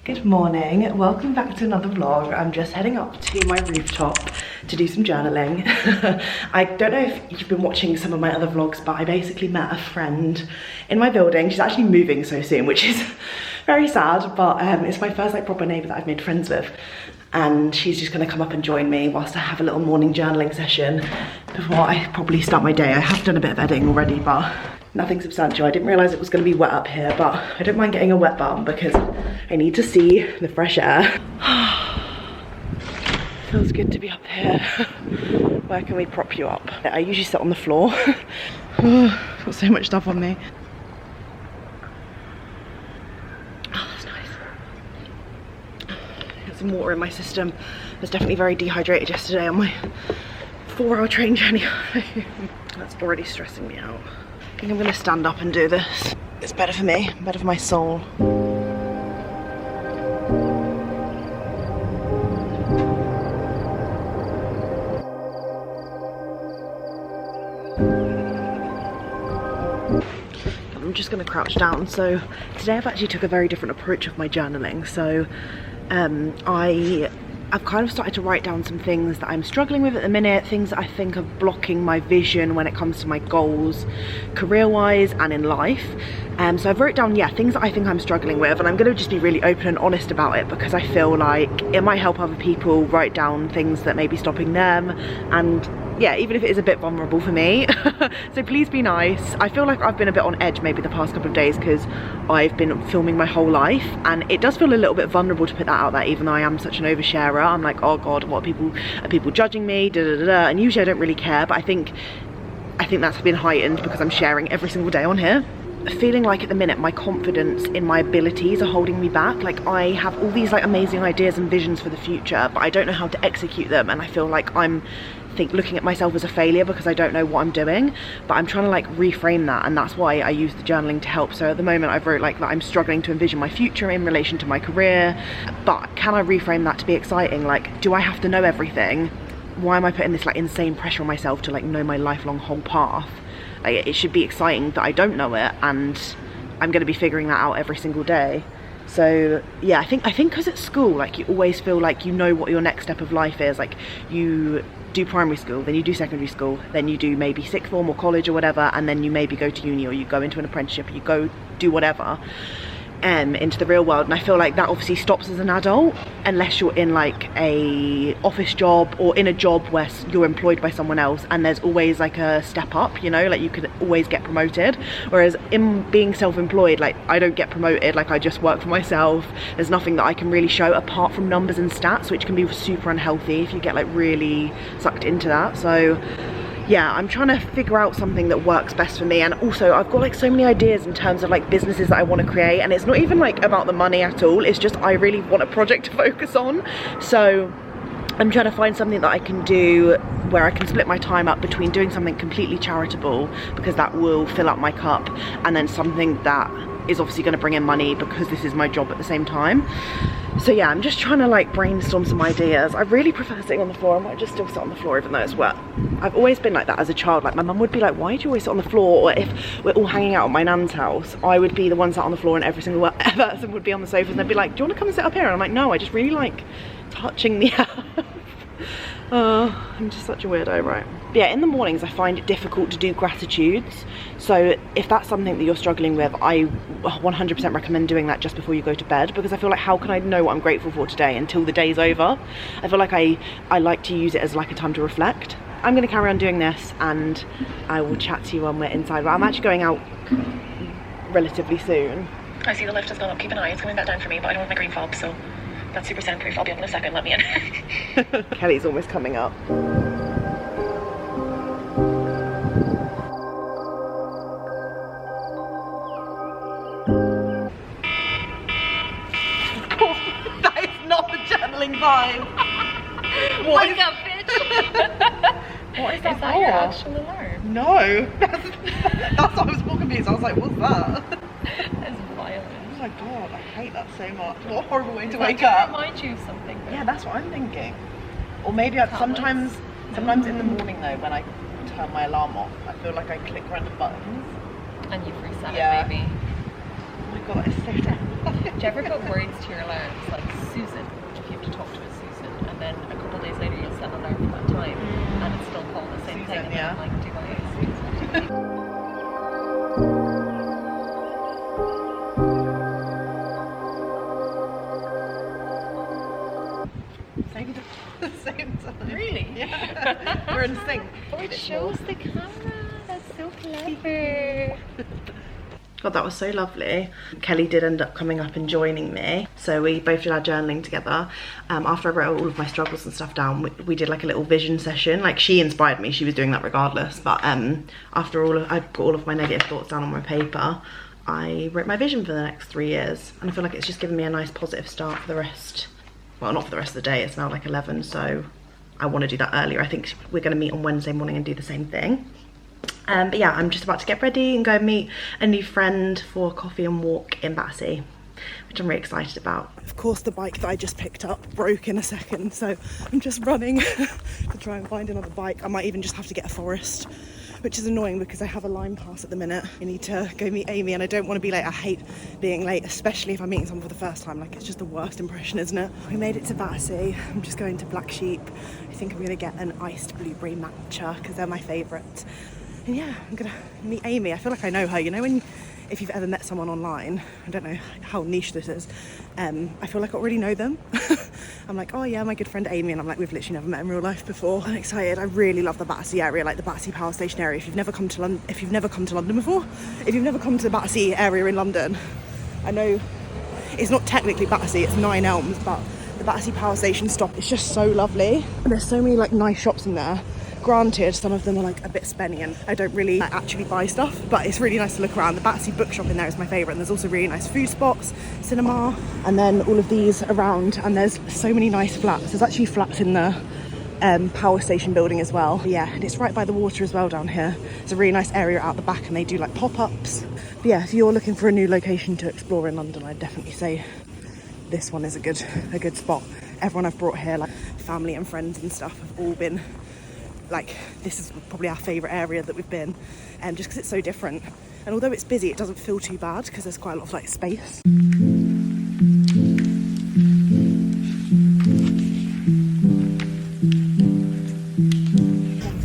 Good morning, welcome back to another vlog. I'm just heading up to my rooftop to do some journaling. I don't know if you've been watching some of my other vlogs, but I basically met a friend in my building. She's actually moving so soon, which is very sad, but it's my first like proper neighbour that I've made friends with. And she's just gonna come up and join me whilst I have a little morning journaling session before I probably start my day. I have done a bit of editing already, but nothing substantial. I didn't realise it was gonna be wet up here, but I don't mind getting a wet bum because I need to see the fresh air. Feels good to be up here. Where can we prop you up? I usually sit on the floor. Got so much stuff on me. Oh, that's nice. Got some water in my system. I was definitely very dehydrated yesterday on my 4-hour train journey. That's already stressing me out. I think I'm gonna stand up and do this. It's better for me, better for my soul. I'm just gonna crouch down. So today I've actually took a very different approach of my journaling. So I've kind of started to write down some things that I'm struggling with at the minute, things that I think are blocking my vision when it comes to my goals, career-wise and in life. So I've wrote down, things that I think I'm struggling with, and I'm going to just be really open and honest about it because I feel like it might help other people write down things that may be stopping them, and yeah, even if it is a bit vulnerable for me. So please be nice. I feel like I've been a bit on edge maybe the past couple of days because I've been filming my whole life, and it does feel a little bit vulnerable to put that out there, even though I am such an oversharer. I'm like, oh god, what are people judging me, and usually I don't really care, but I think that's been heightened because I'm sharing every single day on here. Feeling like at the minute my confidence in my abilities are holding me back. Like I have all these like amazing ideas and visions for the future, but I don't know how to execute them, and I feel like I'm looking at myself as a failure because I don't know what I'm doing. But I'm trying to like reframe that, and that's why I use the journaling to help. So at the moment I've wrote like that I'm struggling to envision my future in relation to my career, but can I reframe that to be exciting? Like, do I have to know everything? Why am I putting this like insane pressure on myself to like know my lifelong whole path? Like, it should be exciting that I don't know it, and I'm going to be figuring that out every single day. So yeah, I think because at school, like, you always feel like you know what your next step of life is. Like, you do primary school, then you do secondary school, then you do maybe sixth form or college or whatever, and then you maybe go to uni or you go into an apprenticeship, or you go do whatever into the real world. And I feel like that obviously stops as an adult unless you're in like a office job or in a job where you're employed by someone else, and there's always like a step up, you know, like you could always get promoted. Whereas in being self-employed, like, I don't get promoted, like I just work for myself. There's nothing that I can really show apart from numbers and stats, which can be super unhealthy if you get like really sucked into that. So yeah, I'm trying to figure out something that works best for me. And also I've got like so many ideas in terms of like businesses that I want to create, and it's not even like about the money at all. It's just I really want a project to focus on. So I'm trying to find something that I can do where I can split my time up between doing something completely charitable, because that will fill up my cup, and then something that is obviously going to bring in money because this is my job at the same time. So yeah, I'm just trying to like brainstorm some ideas. I really prefer sitting on the floor. I might just still sit on the floor even though it's wet. I've always been like that as a child. Like, my mum would be like, why do you always sit on the floor? Or if we're all hanging out at my nan's house, I would be the one sat on the floor, and every single person would be on the sofas, and they'd be like, do you want to come and sit up here? And I'm like, no, I just really like touching the earth. I'm just such a weirdo, right? But yeah, in the mornings I find it difficult to do gratitudes. So if that's something that you're struggling with, I 100% recommend doing that just before you go to bed, because I feel like, how can I know what I'm grateful for today until the day's over? I feel like I like to use it as like a time to reflect. I'm going to carry on doing this, and I will chat to you when we're inside. But I'm actually going out relatively soon. I see the lift has gone up. Keep an eye, it's coming back down for me, but I don't have my green fob, so that's super soundproof. I'll be up in a second, let me in. Kelly's almost coming up. That is not the journaling vibe. Wake up, bitch! What is that for? Your actual alarm? No, that's what I was more confused. I was like, what's that? That's violent. Oh my god, I hate that so much. What a horrible way to wake up. Remind you of something. Though. Yeah, that's what I'm thinking. Or maybe sometimes in the morning though, when I turn my alarm off, I feel like I click random buttons. And you've reset it, maybe. Oh my god, it's so terrible. Do you ever put words to your alarms? same time. Really? Yeah. We're in sync. Oh, it shows the camera. That's so clever. God, that was so lovely. Kelly did end up coming up and joining me. So we both did our journaling together. After I wrote all of my struggles and stuff down, we did like a little vision session. Like, she inspired me, she was doing that regardless. But after I put all of my negative thoughts down on my paper, I wrote my vision for the next 3 years. And I feel like it's just given me a nice positive start for the rest. Well, not for the rest of the day, it's now like 11, so I want to do that earlier. I think we're going to meet on Wednesday morning and do the same thing. But yeah, I'm just about to get ready and go meet a new friend for a coffee and walk in Battersea, which I'm really excited about. Of course, the bike that I just picked up broke in a second, so I'm just running to try and find another bike. I might even just have to get a Forest, which is annoying because I have a line pass at the minute. I need to go meet Amy and I don't want to be late. I hate being late, especially if I'm meeting someone for the first time. Like, it's just the worst impression, isn't it? We made it to Battersea. I'm just going to Black Sheep. I think I'm going to get an iced blueberry matcha because they're my favourite. And yeah, I'm gonna meet Amy. I feel like I know her, you know, if you've ever met someone online, I don't know how niche this is, I feel like I already know them. I'm like, oh yeah, my good friend Amy, and I'm like, we've literally never met in real life before. I'm excited. I really love the Battersea area, like the Battersea Power Station area. If you've never come to London before, if you've never come to the Battersea area in London, I know it's not technically Battersea, it's 9 Elms, but the Battersea Power Station stop is just so lovely. And there's so many like nice shops in there. Granted, some of them are like a bit spenny and I don't really actually buy stuff, but it's really nice to look around. The Battersea bookshop in there is my favourite, and there's also really nice food spots, cinema, and then all of these around, and there's so many nice flats. There's actually flats in the power station building as well. But yeah, and it's right by the water as well down here. It's a really nice area out the back and they do like pop-ups. But yeah, if you're looking for a new location to explore in London, I'd definitely say this one is a good spot. Everyone I've brought here, like family and friends and stuff, have all been like, this is probably our favourite area that we've been, just because it's so different. And although it's busy, it doesn't feel too bad because there's quite a lot of like space.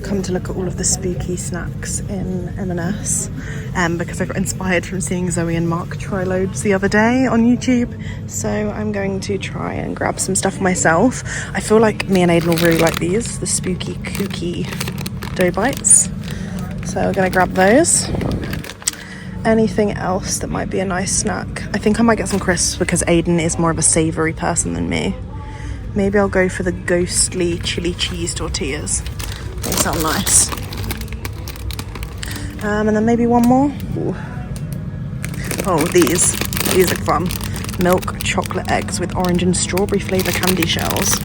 Come to look at all of the spooky snacks in M&S because I got inspired from seeing Zoe and Mark try loads the other day on YouTube, so I'm going to try and grab some stuff myself. I feel like me and Aiden will really like these, the spooky kooky dough bites, so we're going to grab those. Anything else that might be a nice snack? I think I might get some crisps because Aiden is more of a savoury person than me. Maybe I'll go for the ghostly chili cheese tortillas. They sound nice. And then maybe one more. Ooh. Oh, these look fun. Milk chocolate eggs with orange and strawberry flavour candy shells.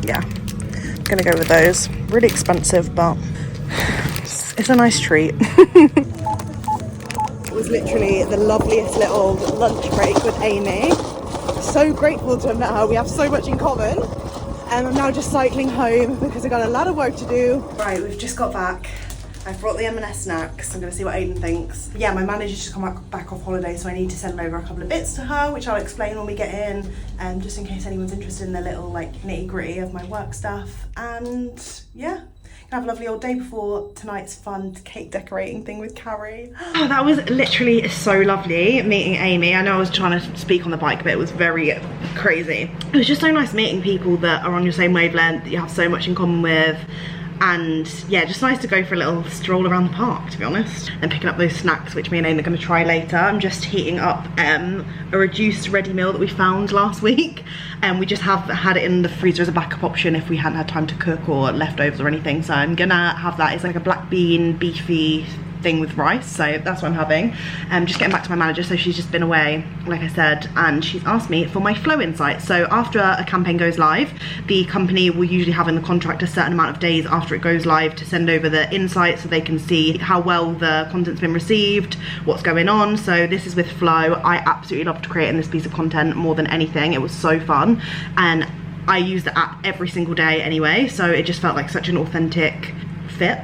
Yeah, I'm gonna go with those. Really expensive, but it's a nice treat. It was literally the loveliest little lunch break with Amy. So grateful to have met her. We have so much in common. And I'm now just cycling home because I've got a lot of work to do. Right, we've just got back. I've brought the M&S snacks. I'm going to see what Aiden thinks. But yeah, my manager's just come back off holiday, so I need to send over a couple of bits to her, which I'll explain when we get in, just in case anyone's interested in the little like nitty-gritty of my work stuff. And yeah, have a lovely old day before tonight's fun cake decorating thing with Carrie. Oh, that was literally so lovely meeting Amy. I know I was trying to speak on the bike, but it was very crazy. It was just so nice meeting people that are on your same wavelength, that you have so much in common with. And yeah, just nice to go for a little stroll around the park, to be honest, and picking up those snacks which me and Aiden are going to try later. I'm just heating up a reduced ready meal that we found last week, and we just have had it in the freezer as a backup option if we hadn't had time to cook or leftovers or anything. So I'm gonna have that. It's like a black bean beefy thing with rice, so that's what I'm having. Just getting back to my manager, so she's just been away, like I said, and she's asked me for my flow insights. So after a campaign goes live, the company will usually have in the contract a certain amount of days after it goes live to send over the insights so they can see how well the content's been received, what's going on. So this is with Flow. I absolutely loved creating this piece of content more than anything. It was so fun, and I use the app every single day anyway, so it just felt like such an authentic fit.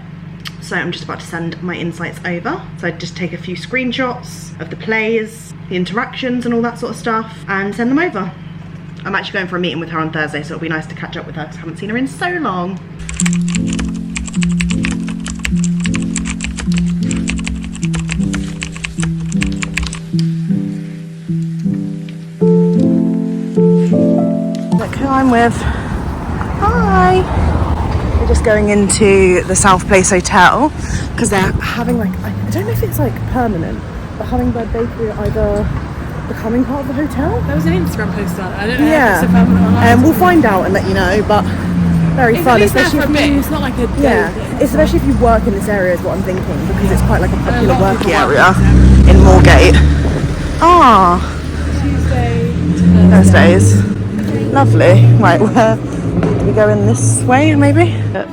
So I'm just about to send my insights over. So I just take a few screenshots of the plays, the interactions and all that sort of stuff, and send them over. I'm actually going for a meeting with her on Thursday, so it'll be nice to catch up with her because I haven't seen her in so long. Look who I'm with. Hi! We're just going into the South Place Hotel because they're having like, I don't know if it's like permanent, but Hummingbird Bakery are either becoming part of the hotel. There was an Instagram post on it. I don't know Yeah. if it's a permanent or not. We'll find out and let you know, but very fun. Especially for a bit. It's not like a yeah, especially if you work in this area is what I'm thinking, because it's quite like a popular working area in Moorgate. Ah, Tuesday to Thursdays. Lovely. Right, do we go in this way maybe? Look,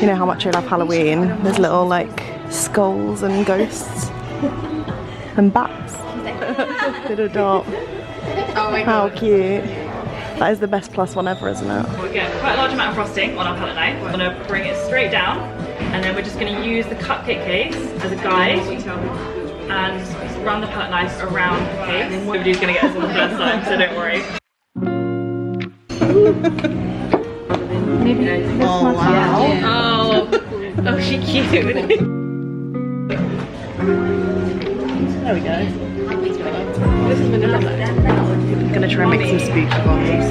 you know how much I love Halloween. There's little like skulls and ghosts and bats. Little dot. Oh my How cute. That is the best plus one ever, isn't it? We're getting quite a large amount of frosting on our palette knife. We're going to bring it straight down, and then we're just going to use the cupcake case as a guide and run the palette knife around the case. Nobody's going to get us on the first time, so don't worry. Oh wow. Oh, she cute. There we go. This is vanilla. I'm gonna try and make some spooky ones.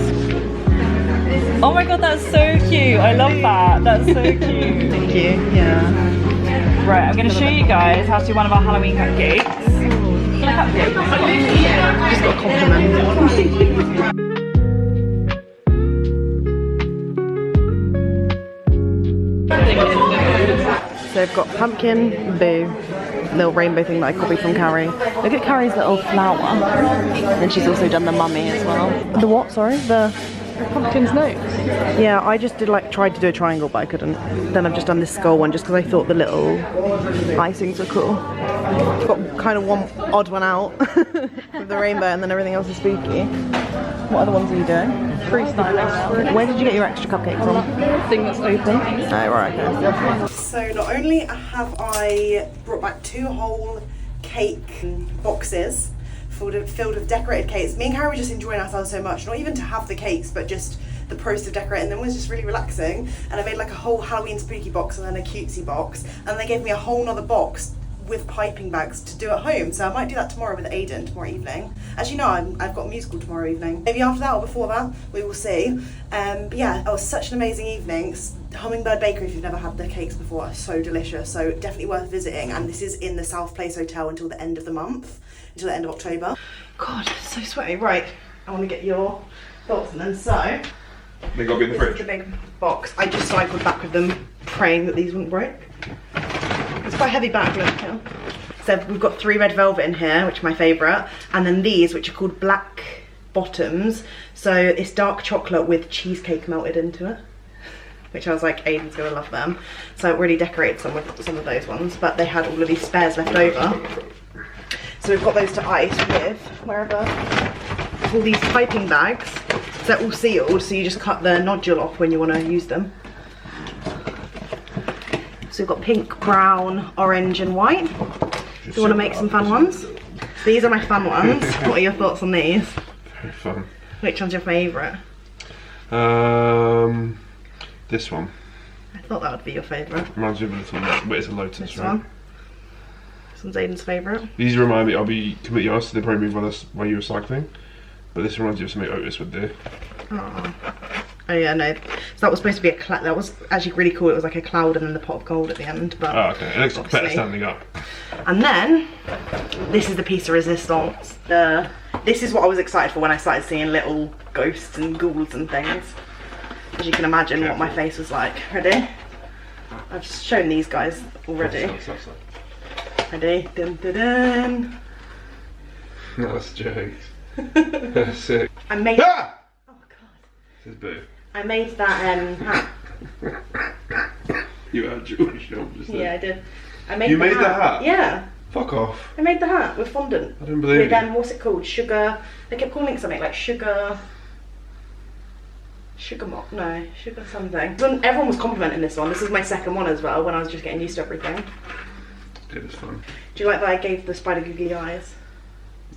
Oh my god, that's so cute. I love that. That's so cute. Thank you. Yeah. Right, I'm going to show you guys how to do one of our Halloween cupcakes. Just got a compliment. So they've got pumpkin, boo, little rainbow thing that I copied from Carrie. Look at Carrie's little flower. And she's also done the mummy as well. The what, sorry? The pumpkin's nose. yeah, I just did like tried to do a triangle but I couldn't. Then I've just done this skull one just because I thought the little icings were cool. Got kind of one odd one out with the rainbow and then everything else is spooky. What other ones are you doing? Freestyle. Where did you get your extra cupcake from? Thing that's open. Oh, right, okay. So not only have I brought back 2 whole cake boxes filled with decorated cakes. Me and Carrie were just enjoying ourselves so much, not even to have the cakes, but just the process of decorating them was just really relaxing. And I made like a whole Halloween spooky box and then a cutesy box. And they gave me a whole nother box with piping bags to do at home. So I might do that tomorrow with Aiden, tomorrow evening. As you know, I've got a musical tomorrow evening. Maybe after that or before that, we will see. But yeah, it was such an amazing evening. Hummingbird Bakery, if you've never had their cakes before, are so delicious. So definitely worth visiting. And this is in the South Place Hotel until the end of the month, until the end of October. God, it's so sweaty. Right, I want to get your thoughts on them. So, They got to be in the fridge. this is the big box. I just cycled back with them, praying that these wouldn't break. It's quite a heavy bag, look. Yeah. So we've got 3 red velvet in here, which are my favourite, and then these, which are called black bottoms. So it's dark chocolate with cheesecake melted into it, which I was like, Aiden's gonna love them. So I already decorated some with some of those ones, but they had all of these spares left over. So we've got those to ice with wherever. All these piping bags, so they're all sealed, so you just cut the nodule off when you want to use them. So we've got pink, brown, orange and white. Do you want to make some fun ones? These are my fun ones. What are your thoughts on these? Very fun. Which one's your favourite? This one. I thought that would be your favourite. Reminds me of a little, but it's a lotus, This right? one. This one's Aiden's favourite. These remind me, I'll be completely honest, they probably move while you were cycling. But this reminds you of something Otis would do. Oh yeah, no. So that was supposed to be a cloud. That was actually really cool. It was like a cloud and then the pot of gold at the end. But Oh, okay. It looks better obviously. standing up. And then this is the piece of resistance. This is what I was excited for when I started seeing little ghosts and ghouls and things. As you can imagine, what my face was like. Ready? I've shown these guys already. Ready? Dun dun dun. That's jokes. That's sick. I made. Ah! Oh god. This is boo. I made that hat. You had Jewish film just then. Yeah, I did. I made You the made the hat? Yeah. Fuck off. I made the hat with fondant. I don't believe With you. what's it called? Sugar. They kept calling it something like sugar. Sugar something. Everyone was complimenting this one. This is my second one as well when I was just getting used to everything. It is fun. Do you like that I gave the spider googly eyes?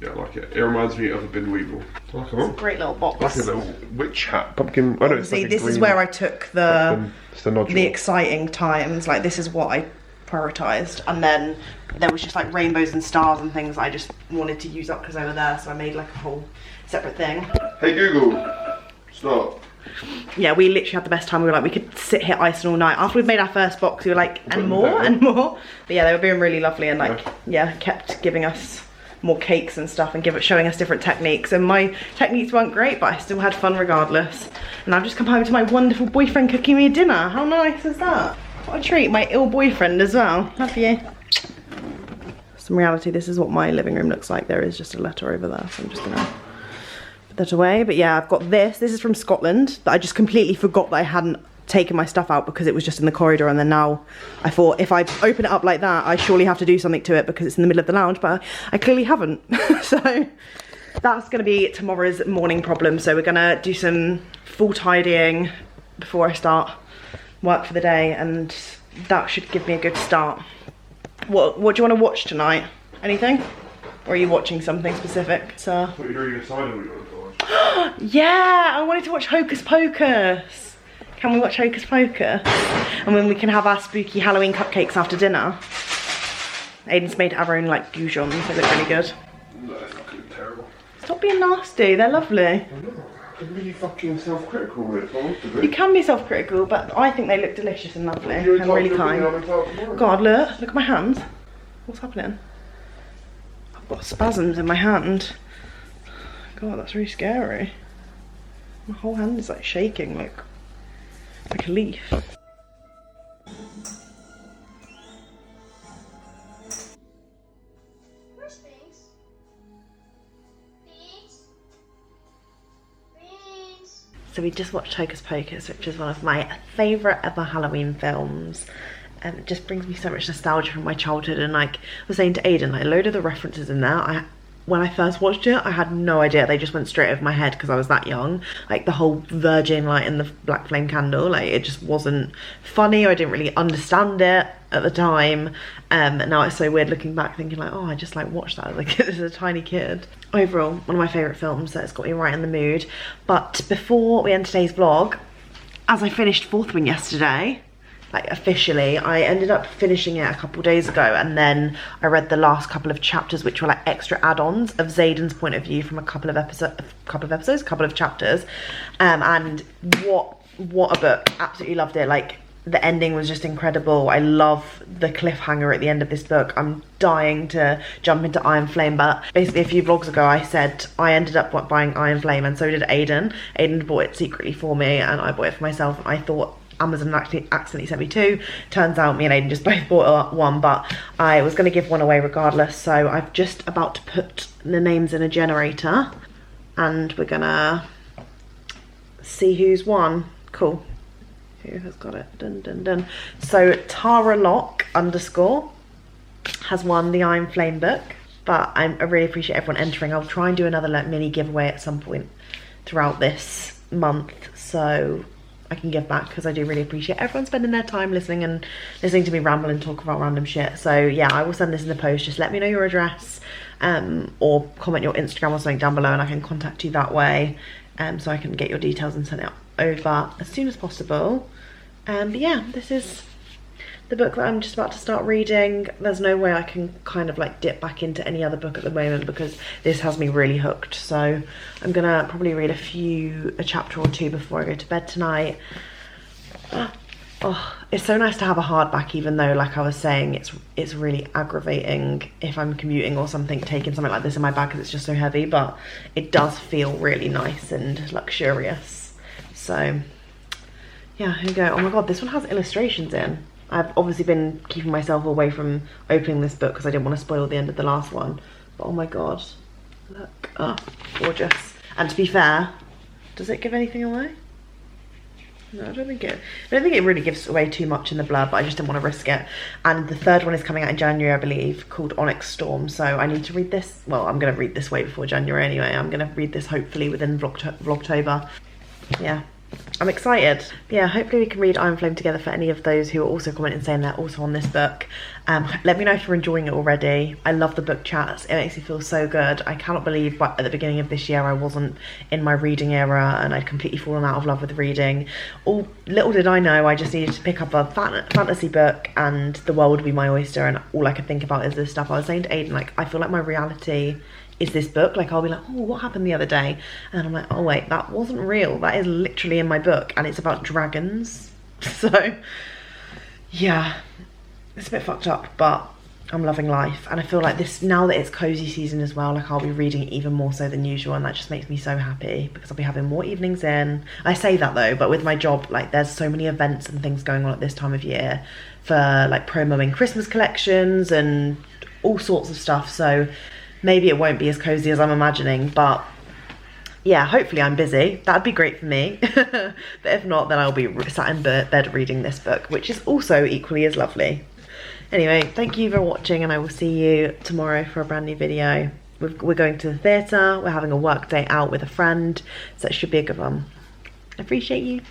Yeah, I like it. It reminds me of a bin weevil. I like them all. Great little I box. like a little witch hat. Pumpkin. I know it's See, like a this is green where I took the pumpkin. It's the nodule. exciting times. Like this is what I prioritised, and then there was just like rainbows and stars and things I just wanted to use up because they were there. So I made like a whole separate thing. Hey Google, stop. yeah, we literally had the best time. We were like, we could sit here icing all night. After we'd made our first box, we were like, and more and more. But yeah, they were being really lovely and like, yeah, kept giving us more cakes and stuff and showing us different techniques. And my techniques weren't great, but I still had fun regardless. And I've just come home to my wonderful boyfriend cooking me dinner. How nice is that? What a treat. My ill boyfriend as well. Love you. In reality, this is what my living room looks like. There is just a letter over there, so I'm just gonna put that away. But yeah, I've got this. This is from Scotland that I just completely forgot that I hadn't taken my stuff out because it was just in the corridor, and then now I thought if I open it up like that, I surely have to do something to it because it's in the middle of the lounge, but I clearly haven't. So that's gonna be tomorrow's morning problem. So we're gonna do some full tidying before I start work for the day, and that should give me a good start. What do you want to watch tonight? Anything? Or are you watching something specific, sir? I thought you were already decided what you wanted to watch. Yeah, I wanted to watch Hocus Pocus. Can we watch Hocus Pocus? And then we can have our spooky Halloween cupcakes after dinner. Aiden's made our own like goujons, they look really good. No, it's not gonna be terrible. Stop being nasty, they're lovely. I'm really fucking self-critical with it. You can be self-critical, but I think they look delicious and lovely and really kind. God, look at my hands. What's happening? I've got spasms in my hand. God, that's really scary. My whole hand is like shaking, like a leaf. So we just watched Hocus Pocus, which is one of my favourite ever Halloween films. It just brings me so much nostalgia from my childhood, and like I was saying to Aiden, like a load of the references in there, when I first watched it, I had no idea. They just went straight over my head because I was that young. Like the whole virgin light and the black flame candle, like it just wasn't funny, or I didn't really understand it at the time. And now it's so weird looking back thinking like, oh, I just like watched that as a tiny kid. Overall, one of my favourite films, so it's got me right in the mood. But before we end today's vlog, as I finished Fourth Wing yesterday, like officially, I ended up finishing it a couple days ago, and then I read the last couple of chapters, which were like extra add-ons of Zayden's point of view from a couple of chapters. And what a book. Absolutely loved it. Like the ending was just incredible. I love the cliffhanger at the end of this book. I'm dying to jump into Iron Flame, but basically a few vlogs ago I said I ended up buying Iron Flame, and so did Aiden. Aiden bought it secretly for me, and I bought it for myself, and I thought Amazon actually accidentally sent me two. Turns out me and Aiden just both bought one, but I was going to give one away regardless, so I'm just about to put the names in a generator and we're gonna see who's won. Cool. Who has got it? Dun dun dun. So Tara Lock _ has won the Iron Flame book, but I really appreciate everyone entering. I'll try and do another like mini giveaway at some point throughout this month, so I can give back, because I do really appreciate everyone spending their time listening to me ramble and talk about random shit. So yeah, I will send this in the post. Just let me know your address, or comment your Instagram or something down below, and I can contact you that way, so I can get your details and send it over as soon as possible. But yeah, this is the book that I'm just about to start reading. There's no way I can kind of like dip back into any other book at the moment, because this has me really hooked. So I'm gonna probably read a chapter or two before I go to bed tonight. Oh, it's so nice to have a hardback, even though, like I was saying, it's really aggravating if I'm commuting or something, taking something like this in my bag because it's just so heavy, but it does feel really nice and luxurious. So yeah, here we go. Oh my god, this one has illustrations in. I've obviously been keeping myself away from opening this book because I didn't want to spoil the end of the last one. But oh my god, look. Oh, gorgeous. And to be fair, does it give anything away? No, I don't think it really gives away too much in the blurb, but I just didn't want to risk it. And the third one is coming out in January, I believe, called Onyx Storm. So I need to read this. Well, I'm going to read this way before January anyway. I'm going to read this hopefully within Vlogtober. Yeah. I'm excited. Yeah, hopefully we can read Iron Flame together for any of those who are also commenting saying they're also on this book. Let me know if you're enjoying it already. I love the book chats. It makes me feel so good. I cannot believe but at the beginning of this year I wasn't in my reading era and I'd completely fallen out of love with reading. Little did I know I just needed to pick up a fantasy book and the world would be my oyster, and all I could think about is this stuff. I was saying to Aiden, like, I feel like my reality is this book? Like I'll be like, oh, what happened the other day? And I'm like, oh wait, that wasn't real. That is literally in my book, and it's about dragons. So yeah, it's a bit fucked up, but I'm loving life. And I feel like this, now that it's cozy season as well, like I'll be reading even more so than usual, and that just makes me so happy because I'll be having more evenings in. I say that though, but with my job, like there's so many events and things going on at this time of year for like promoing Christmas collections and all sorts of stuff, so maybe it won't be as cozy as I'm imagining, but yeah, hopefully I'm busy. That'd be great for me. But if not, then I'll be sat in bed reading this book, which is also equally as lovely. Anyway, thank you for watching, and I will see you tomorrow for a brand new video. We're going to the theatre, we're having a work day out with a friend, so it should be a good one. I appreciate you.